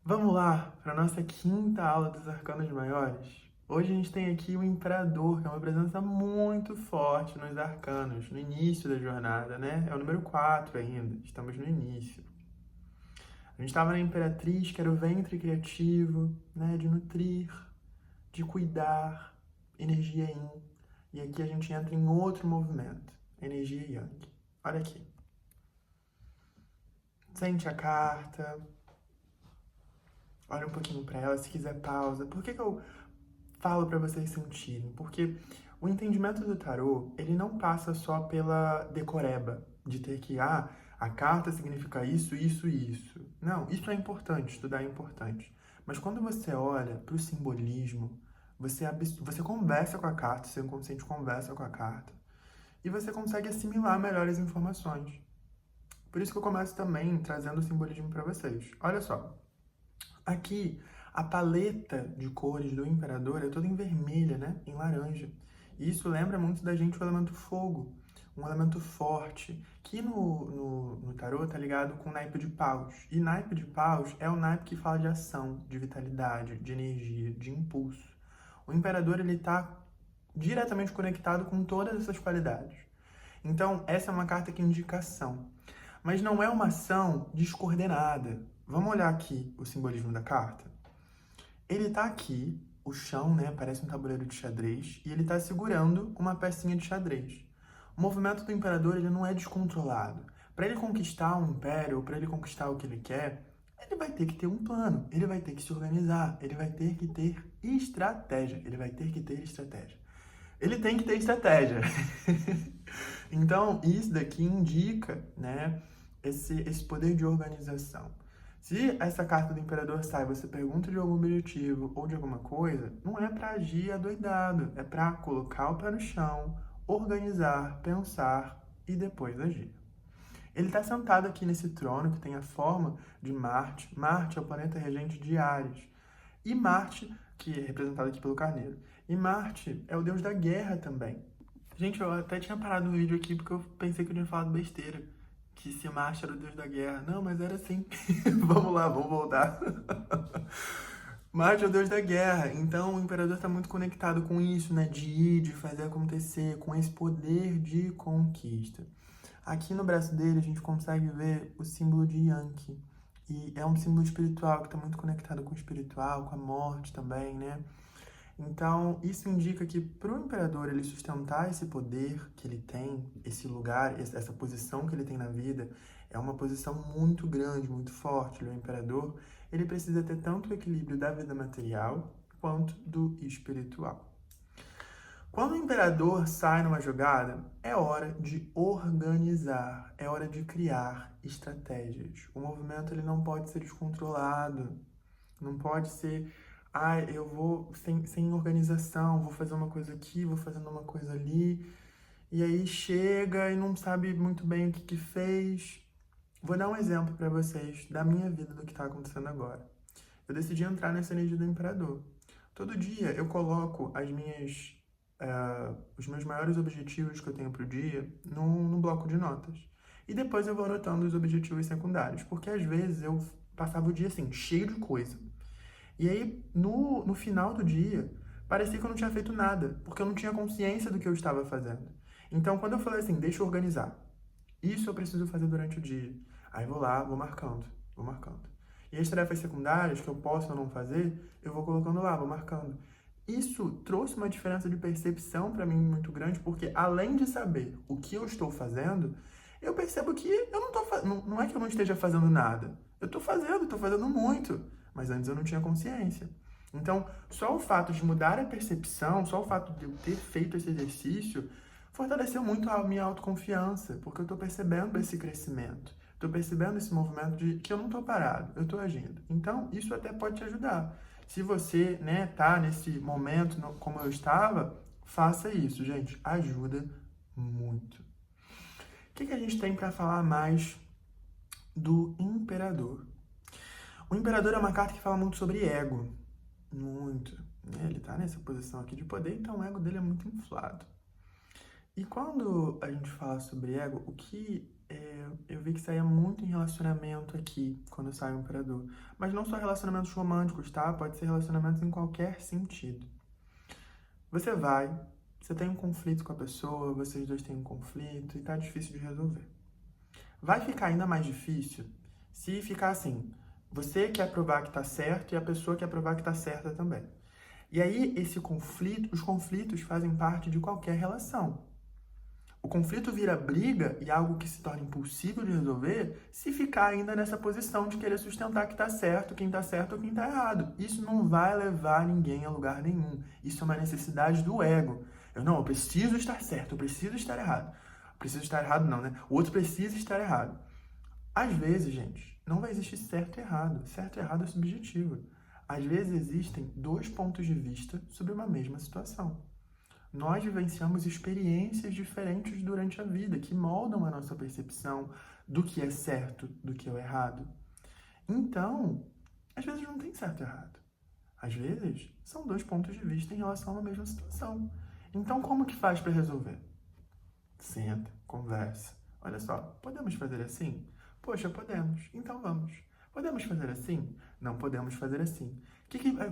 Vamos lá para a nossa quinta aula dos arcanos maiores. Hoje a gente tem aqui o Imperador, que é uma presença muito forte nos arcanos, no início da jornada, né? É o número 4 ainda, estamos no início. A gente estava na Imperatriz, que era o ventre criativo, né? De nutrir, de cuidar, energia Yin. E aqui a gente entra em outro movimento, energia Yang. Olha aqui. Sente a carta, olha um pouquinho para ela, se quiser pausa. Por que eu falo para vocês sentirem? Porque o entendimento do tarô, ele não passa só pela decoreba, de ter que, a carta significa isso, isso e isso. Não, isso é importante, estudar é importante. Mas quando você olha para o simbolismo, você conversa com a carta, seu inconsciente conversa com a carta, e você consegue assimilar melhor as informações. Por isso que eu começo também trazendo o simbolismo para vocês. Olha só, aqui, a paleta de cores do Imperador é toda em vermelha, né? Em laranja. E isso lembra muito da gente o elemento fogo, um elemento forte, que no tarô tá ligado com o naipe de paus. E naipe de paus é o naipe que fala de ação, de vitalidade, de energia, de impulso. O Imperador, ele tá diretamente conectado com todas essas qualidades. Então, essa é uma carta que indica ação. Mas não é uma ação descoordenada. Vamos olhar aqui o simbolismo da carta? Ele tá aqui, o chão, né, parece um tabuleiro de xadrez, e ele tá segurando uma pecinha de xadrez. O movimento do imperador, ele não é descontrolado. Para ele conquistar um império, ou para ele conquistar o que ele quer, ele vai ter que ter um plano, ele vai ter que se organizar, ele vai ter que ter estratégia, ele vai ter que ter estratégia. Ele tem que ter estratégia. Então, isso daqui indica, né, esse poder de organização. Se essa carta do Imperador sai, você pergunta de algum objetivo ou de alguma coisa, não é para agir adoidado, é para colocar o pé no chão, organizar, pensar e depois agir. Ele está sentado aqui nesse trono que tem a forma de Marte. Marte é o planeta regente de Áries. E Marte, que é representado aqui pelo carneiro. E Marte é o deus da guerra também. Gente, eu até tinha parado o vídeo aqui porque eu pensei que eu tinha falado besteira. Que se Marte era o deus da guerra. Não, mas era assim. Vamos lá, vamos voltar. Marte é o deus da guerra. Então o imperador está muito conectado com isso, né? De ir, de fazer acontecer, com esse poder de conquista. Aqui no braço dele a gente consegue ver o símbolo de Yankee. E é um símbolo espiritual que está muito conectado com o espiritual, com a morte também, né? Então, isso indica que para o imperador ele sustentar esse poder que ele tem, esse lugar, essa posição que ele tem na vida, é uma posição muito grande, muito forte. Ele é o imperador, ele precisa ter tanto o equilíbrio da vida material quanto do espiritual. Quando o imperador sai numa jogada, é hora de organizar, é hora de criar estratégias. O movimento ele não pode ser descontrolado, não pode ser, eu vou sem organização, vou fazer uma coisa aqui, vou fazendo uma coisa ali, e aí chega e não sabe muito bem o que que fez. Vou dar um exemplo para vocês da minha vida, do que está acontecendo agora. Eu decidi entrar nessa energia do imperador. Todo dia eu coloco os meus maiores objetivos que eu tenho para o dia num bloco de notas. E depois eu vou anotando os objetivos secundários, porque às vezes eu passava o dia assim, cheio de coisa. E aí, no final do dia, parecia que eu não tinha feito nada, porque eu não tinha consciência do que eu estava fazendo. Então, quando eu falei assim, deixa eu organizar, isso eu preciso fazer durante o dia. Aí vou lá, vou marcando, vou marcando. E as tarefas secundárias que eu posso ou não fazer, eu vou colocando lá, vou marcando. Isso trouxe uma diferença de percepção para mim muito grande, porque além de saber o que eu estou fazendo, eu percebo que eu não tô, não é que eu não esteja fazendo nada. Eu estou fazendo muito, mas antes eu não tinha consciência. Então, só o fato de mudar a percepção, só o fato de eu ter feito esse exercício, fortaleceu muito a minha autoconfiança, porque eu estou percebendo esse crescimento. Estou percebendo esse movimento de que eu não estou parado, eu estou agindo. Então, isso até pode te ajudar. Se você, né, tá nesse momento como eu estava, faça isso, gente. Ajuda muito. O que a gente tem para falar mais do imperador? O imperador é uma carta que fala muito sobre ego. Muito. Né? Ele tá nessa posição aqui de poder, então o ego dele é muito inflado. E quando a gente fala sobre ego, o que eu vi que saía muito em relacionamento aqui, quando sai o imperador. Mas não só relacionamentos românticos, tá? Pode ser relacionamentos em qualquer sentido. Você vai, você tem um conflito com a pessoa, vocês dois têm um conflito e tá difícil de resolver. Vai ficar ainda mais difícil se ficar assim, você quer provar que tá certo e a pessoa quer provar que tá certa também. E aí, os conflitos fazem parte de qualquer relação. O conflito vira briga e algo que se torna impossível de resolver se ficar ainda nessa posição de querer sustentar que está certo ou quem está errado. Isso não vai levar ninguém a lugar nenhum. Isso é uma necessidade do ego. Eu preciso estar certo, eu preciso estar errado. Preciso estar errado não, né? O outro precisa estar errado. Às vezes, gente, não vai existir certo e errado. Certo e errado é subjetivo. Às vezes existem dois pontos de vista sobre uma mesma situação. Nós vivenciamos experiências diferentes durante a vida que moldam a nossa percepção do que é certo, do que é errado. Então, às vezes não tem certo e errado. Às vezes, são dois pontos de vista em relação a uma mesma situação. Então, como que faz para resolver? Senta, conversa. Olha só, podemos fazer assim? Poxa, podemos. Então vamos. Podemos fazer assim? Não podemos fazer assim.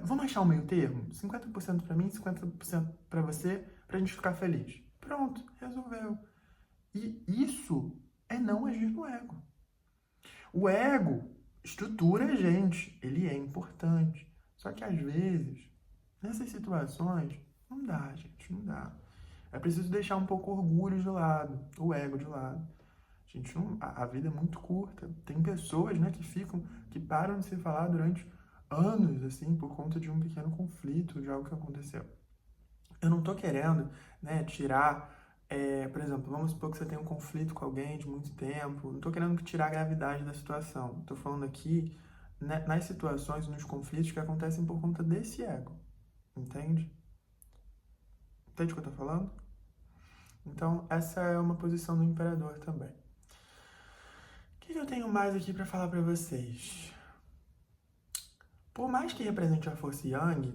Vamos achar um meio termo? 50% para mim, 50% para você, pra gente ficar feliz. Pronto, resolveu. E isso é não agir no ego. O ego estrutura a gente, ele é importante. Só que às vezes, nessas situações, não dá, gente, não dá. É preciso deixar um pouco o orgulho de lado, o ego de lado. Gente, a vida é muito curta. Tem pessoas, né, que param de se falar durante anos, assim, por conta de um pequeno conflito, de algo que aconteceu. Eu não tô querendo, né, tirar, por exemplo, vamos supor que você tem um conflito com alguém de muito tempo. Não tô querendo tirar a gravidade da situação. Tô falando aqui, né, nas situações, nos conflitos que acontecem por conta desse ego. Entende? Entende o que eu tô falando? Então, essa é uma posição do imperador também. O que eu tenho mais aqui para falar para vocês? Por mais que represente a força Yang,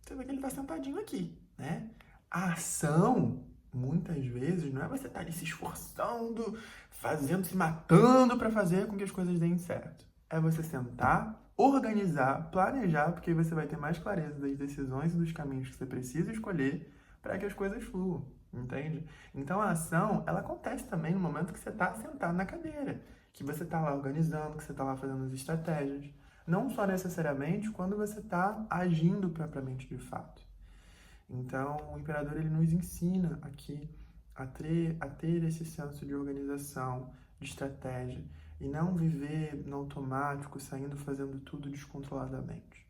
você vê que ele está sentadinho aqui, né? A ação, muitas vezes, não é você estar ali se esforçando, fazendo, se matando para fazer com que as coisas deem certo. É você sentar, organizar, planejar, porque você vai ter mais clareza das decisões e dos caminhos que você precisa escolher para que as coisas fluam, entende? Então a ação, ela acontece também no momento que você está sentado na cadeira, que você está lá organizando, que você está lá fazendo as estratégias. Não só necessariamente quando você está agindo propriamente de fato. Então, o imperador ele nos ensina aqui a ter esse senso de organização, de estratégia, e não viver no automático, saindo fazendo tudo descontroladamente.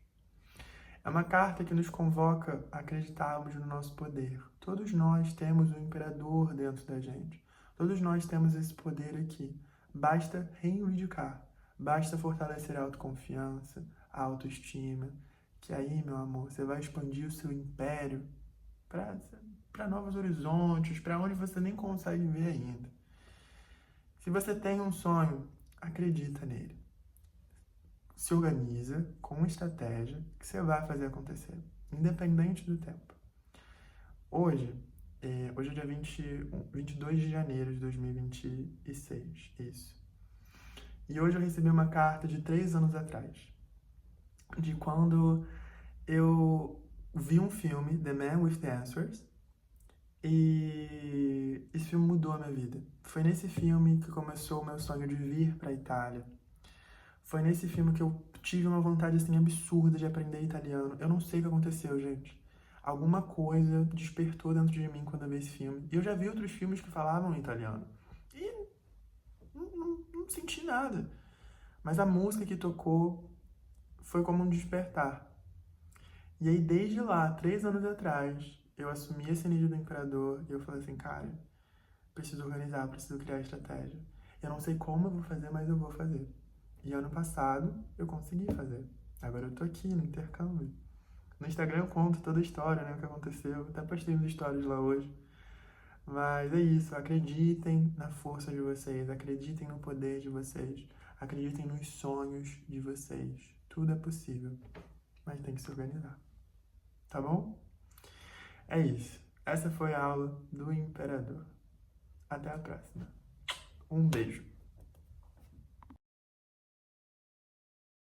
É uma carta que nos convoca a acreditarmos no nosso poder. Todos nós temos um imperador dentro da gente. Todos nós temos esse poder aqui. Basta reivindicar. Basta fortalecer a autoconfiança, a autoestima, que aí, meu amor, você vai expandir o seu império para novos horizontes, para onde você nem consegue ver ainda. Se você tem um sonho, acredita nele. Se organiza com estratégia que você vai fazer acontecer, independente do tempo. Hoje é dia 22 de janeiro de 2026, isso. E hoje eu recebi uma carta de 3 anos atrás, de quando eu vi um filme, The Man with the Answers, e esse filme mudou a minha vida. Foi nesse filme que começou o meu sonho de vir para a Itália. Foi nesse filme que eu tive uma vontade assim absurda de aprender italiano. Eu não sei o que aconteceu, gente. Alguma coisa despertou dentro de mim quando eu vi esse filme. E eu já vi outros filmes que falavam italiano. E não senti nada. Mas a música que tocou foi como um despertar. E aí, desde lá, 3 anos atrás, eu assumi esse nível do imperador e eu falei assim, cara, preciso organizar, preciso criar estratégia. Eu não sei como eu vou fazer, mas eu vou fazer. E ano passado eu consegui fazer. Agora eu tô aqui no intercâmbio. No Instagram eu conto toda a história, né? O que aconteceu. Até postei uns stories lá hoje. Mas é isso. Acreditem na força de vocês. Acreditem no poder de vocês. Acreditem nos sonhos de vocês. Tudo é possível. Mas tem que se organizar. Tá bom? É isso. Essa foi a aula do Imperador. Até a próxima. Um beijo.